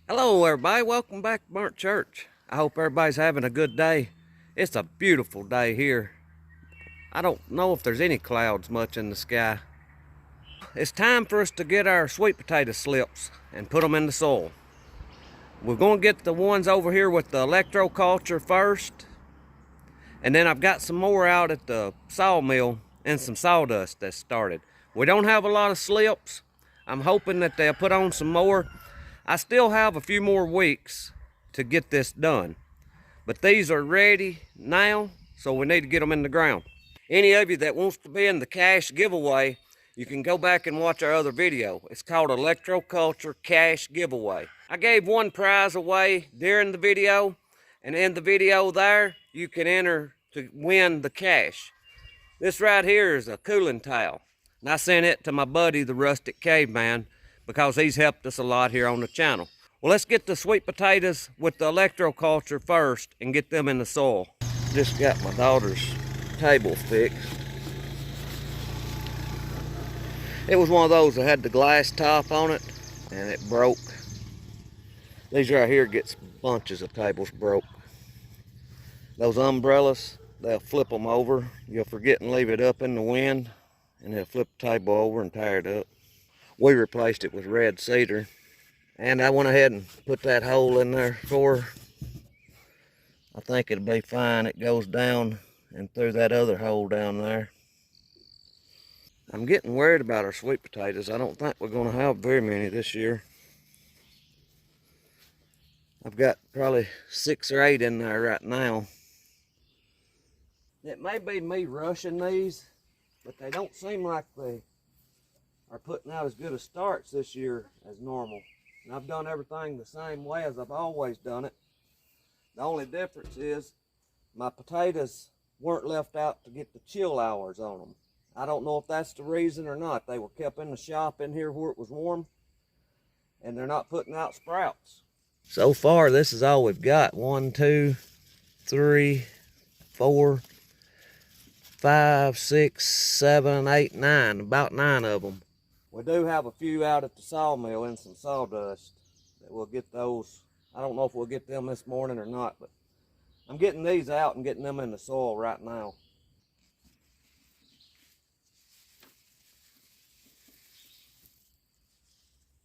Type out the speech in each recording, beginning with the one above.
Hello everybody, welcome back to Burnt Church. I hope everybody's having a good day. It's a beautiful day here. I don't know if there's any clouds much in the sky. It's time for us to get our sweet potato slips and put them in the soil. We're going to get the ones over here with the Electroculture first. And then I've got some more out at the sawmill and some sawdust that's started. We don't have a lot of slips. I'm hoping that they'll put on some more. I still have a few more weeks to get this done, but these are ready now, so we need to get them in the ground. Any of you that wants to be in the cash giveaway, you can go back and watch our other video. It's called Electroculture Cash Giveaway. I gave one prize away during the video, and in the video there, you can enter to win the cash. This right here is a cooling towel, and I sent it to my buddy, the Rustic Caveman, because he's helped us a lot here on the channel. Well, let's get the sweet potatoes with the Electroculture first and get them in the soil. Just got my daughter's table fixed. It was one of those that had the glass top on it and it broke. These right here gets bunches of tables broke. Those umbrellas, they'll flip them over. You'll forget and leave it up in the wind and they'll flip the table over and tear it up. We replaced it with red cedar, and I went ahead and put that hole in there for her. I think it'll be fine. It goes down and through that other hole down there. I'm getting worried about our sweet potatoes. I don't think we're going to have very many this year. I've got probably 6 or 8 in there right now. It may be me rushing these, but they don't seem like they are putting out as good a starts this year as normal. And I've done everything the same way as I've always done it. The only difference is my potatoes weren't left out to get the chill hours on them. I don't know if that's the reason or not. They were kept in the shop in here where it was warm, and they're not putting out sprouts. So far, this is all we've got. 1, 2, 3, 4, 5, 6, 7, 8, 9. About 9 of them. We do have a few out at the sawmill and some sawdust that we'll get those. I don't know if we'll get them this morning or not, but I'm getting these out and getting them in the soil right now.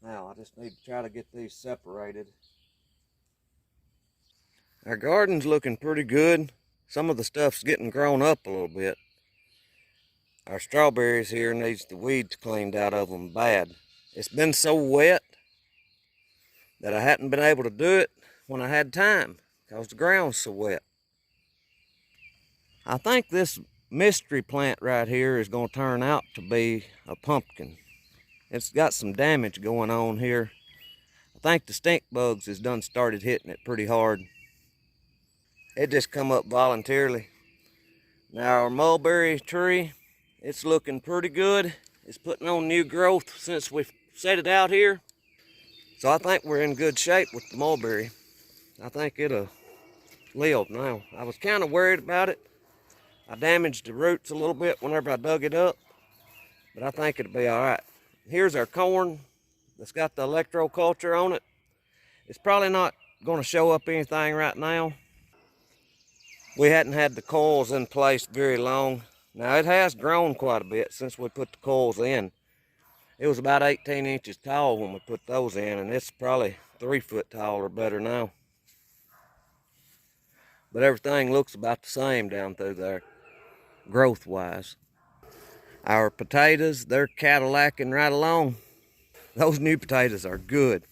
Now, I just need to try to get these separated. Our garden's looking pretty good. Some of the stuff's getting grown up a little bit. Our strawberries here needs the weeds cleaned out of them bad. It's been so wet that I hadn't been able to do it when I had time because the ground's so wet. I think this mystery plant right here is going to turn out to be a pumpkin. It's got some damage going on here. I think the stink bugs has done started hitting it pretty hard. It just come up voluntarily. Now our mulberry tree, it's looking pretty good. It's putting on new growth since we've set it out here. So I think we're in good shape with the mulberry. I think it'll live now. I was kind of worried about it. I damaged the roots a little bit whenever I dug it up, but I think it'll be all right. Here's our corn that's got the Electroculture on it. It's probably not going to show up anything right now. We hadn't had the coils in place very long. Now it has grown quite a bit since we put the coils in. It was about 18 inches tall when we put those in, and it's probably 3 foot tall or better now. But everything looks about the same down through there, growth-wise. Our potatoes, they're Cadillacing right along. Those new potatoes are good.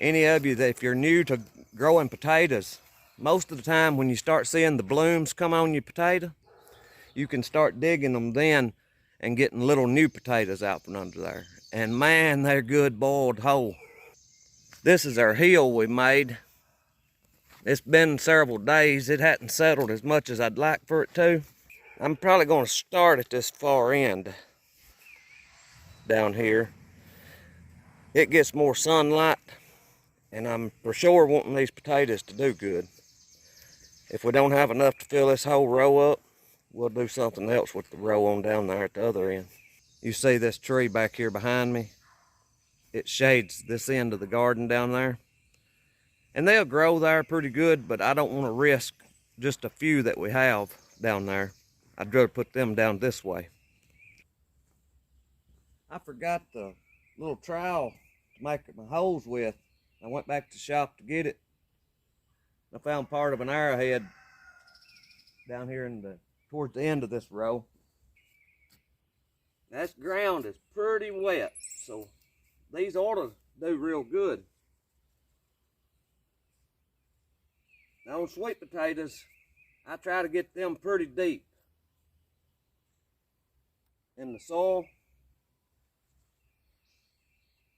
Any of you that if you're new to growing potatoes, most of the time when you start seeing the blooms come on your potato, you can start digging them then and getting little new potatoes out from under there. And man, they're good boiled whole. This is our hill we made. It's been several days. It hadn't settled as much as I'd like for it to. I'm probably going to start at this far end down here. It gets more sunlight, and I'm for sure wanting these potatoes to do good. If we don't have enough to fill this whole row up, we'll do something else with the row on down there at the other end. You see this tree back here behind me? It shades this end of the garden down there. And they'll grow there pretty good, but I don't want to risk just a few that we have down there. I'd rather put them down this way. I forgot the little trowel to make my holes with. I went back to the shop to get it. I found part of an arrowhead down here towards the end of this row. This ground is pretty wet, so these ought to do real good. Now on sweet potatoes, I try to get them pretty deep in the soil.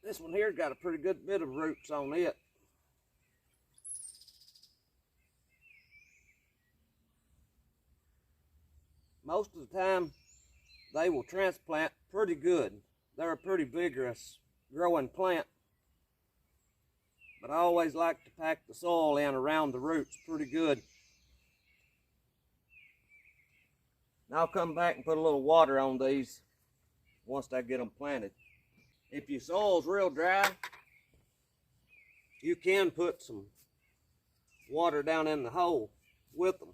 This one here's got a pretty good bit of roots on it. Most of the time, they will transplant pretty good. They're a pretty vigorous growing plant. But I always like to pack the soil in around the roots pretty good. Now I'll come back and put a little water on these once I get them planted. If your soil's real dry, you can put some water down in the hole with them.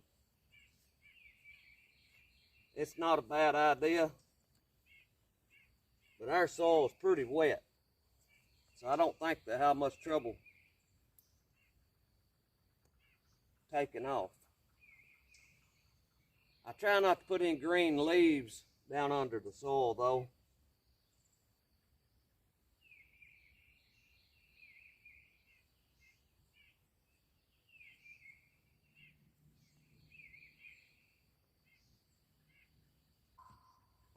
It's not a bad idea, but our soil is pretty wet, so I don't think they have much trouble taking off. I try not to put any green leaves down under the soil though.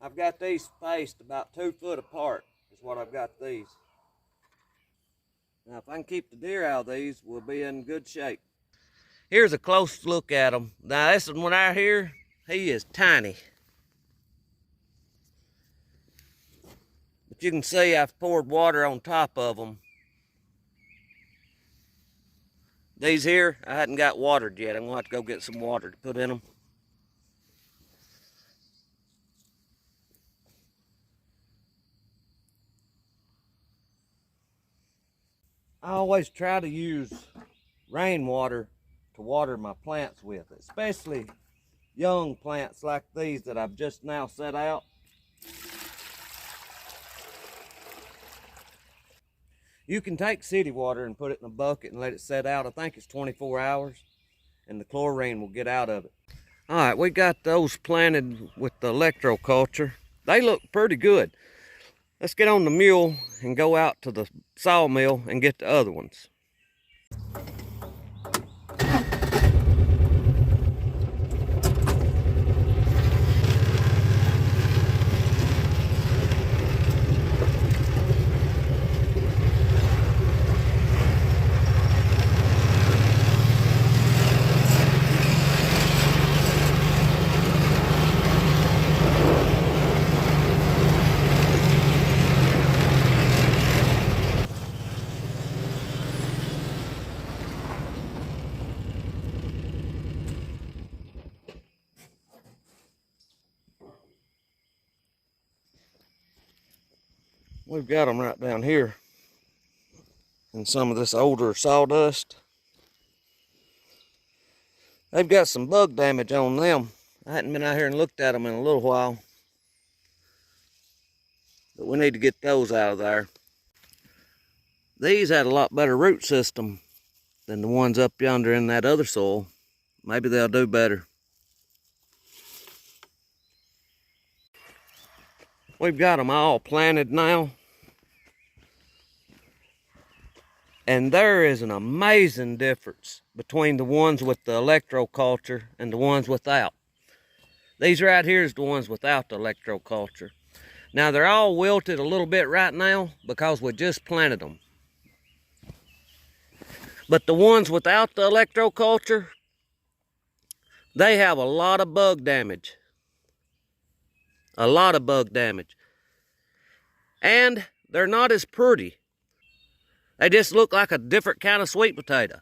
I've got these spaced about 2 foot apart is what I've got these. Now if I can keep the deer out of these, we'll be in good shape. Here's a close look at them. Now this one out here, he is tiny. But you can see I've poured water on top of them. These here, I hadn't got watered yet. I'm gonna have to go get some water to put in them. I always try to use rainwater to water my plants with, especially young plants like these that I've just now set out. You can take city water and put it in a bucket and let it set out. I think it's 24 hours and the chlorine will get out of it. All right, we got those planted with the Electroculture. They look pretty good. Let's get on the mule and go out to the sawmill and get the other ones. We've got them right down here in some of this older sawdust. They've got some bug damage on them. I hadn't been out here and looked at them in a little while, but we need to get those out of there. These had a lot better root system than the ones up yonder in that other soil. Maybe they'll do better. We've got them all planted now. And there is an amazing difference between the ones with the Electroculture and the ones without. These right here is the ones without the Electroculture. Now they're all wilted a little bit right now because we just planted them. But the ones without the Electroculture, they have a lot of bug damage. A lot of bug damage. And they're not as pretty. They just look like a different kind of sweet potato.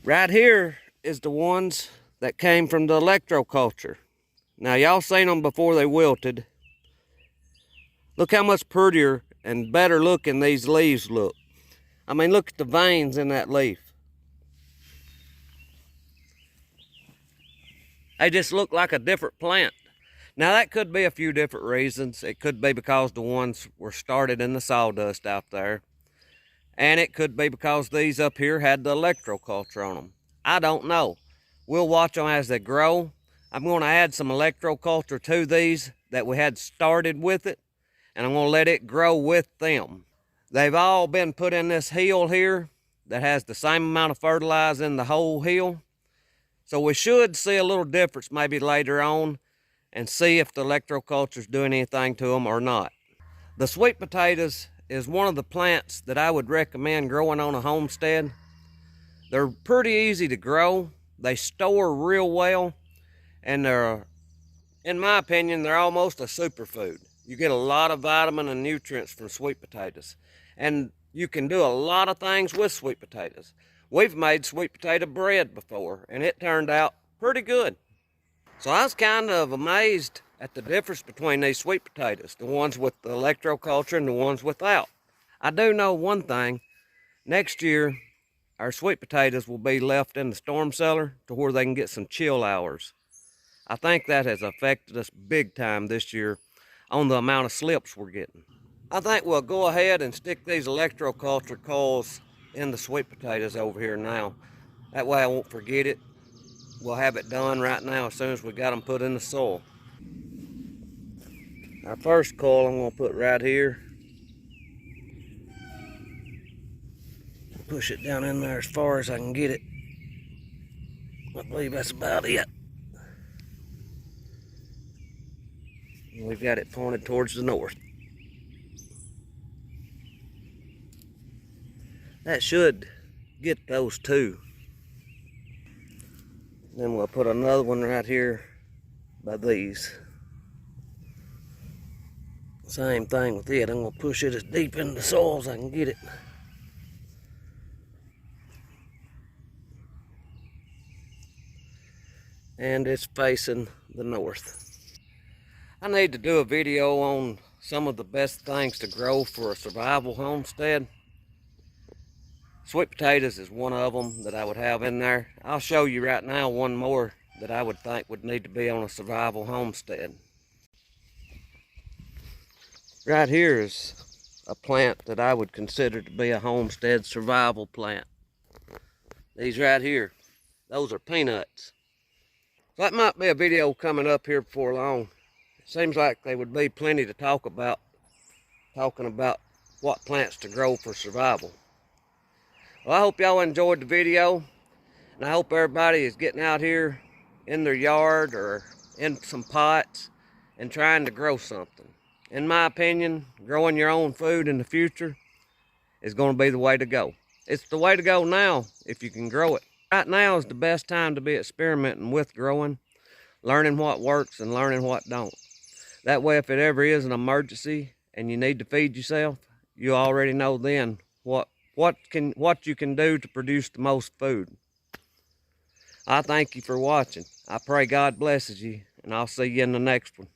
Right here is the ones that came from the Electroculture. Now y'all seen them before they wilted. Look how much prettier and better looking these leaves look. I mean, look at the veins in that leaf. They just look like a different plant. Now that could be a few different reasons. It could be because the ones were started in the sawdust out there. And it could be because these up here had the electroculture on them. I don't know. We'll watch them as they grow. I'm going to add some electroculture to these that we had started with it, and I'm going to let it grow with them. They've all been put in this hill here that has the same amount of fertilizer in the whole hill. So we should see a little difference maybe later on and see if the electroculture is doing anything to them or not. The sweet potatoes is one of the plants that I would recommend growing on a homestead. They're pretty easy to grow. They store real well, and they're, in my opinion, they're almost a superfood. You get a lot of vitamin and nutrients from sweet potatoes, and you can do a lot of things with sweet potatoes. We've made sweet potato bread before, and it turned out pretty good. So I was kind of amazed at the difference between these sweet potatoes, the ones with the electroculture and the ones without. I do know one thing. Next year, our sweet potatoes will be left in the storm cellar to where they can get some chill hours. I think that has affected us big time this year on the amount of slips we're getting. I think we'll go ahead and stick these electroculture coils in the sweet potatoes over here now. That way I won't forget it. We'll have it done right now as soon as we got them put in the soil. Our first coil I'm going to put right here. Push it down in there as far as I can get it. I believe that's about it. We've got it pointed towards the north. That should get those two. Then we'll put another one right here by these. Same thing with it. I'm going to push it as deep into the soil as I can get it. And it's facing the north. I need to do a video on some of the best things to grow for a survival homestead. Sweet potatoes is one of them that I would have in there. I'll show you right now one more that I would think would need to be on a survival homestead. Right here is a plant that I would consider to be a homestead survival plant. These right here, those are peanuts. So that might be a video coming up here before long. It seems like there would be plenty to talk about, talking about what plants to grow for survival. Well, I hope y'all enjoyed the video, and I hope everybody is getting out here in their yard or in some pots and trying to grow something. In my opinion, growing your own food in the future is going to be the way to go. It's the way to go now if you can grow it. Right now is the best time to be experimenting with growing, learning what works and learning what don't. That way, if it ever is an emergency and you need to feed yourself, you already know then what you can do to produce the most food. I thank you for watching. I pray God blesses you, and I'll see you in the next one.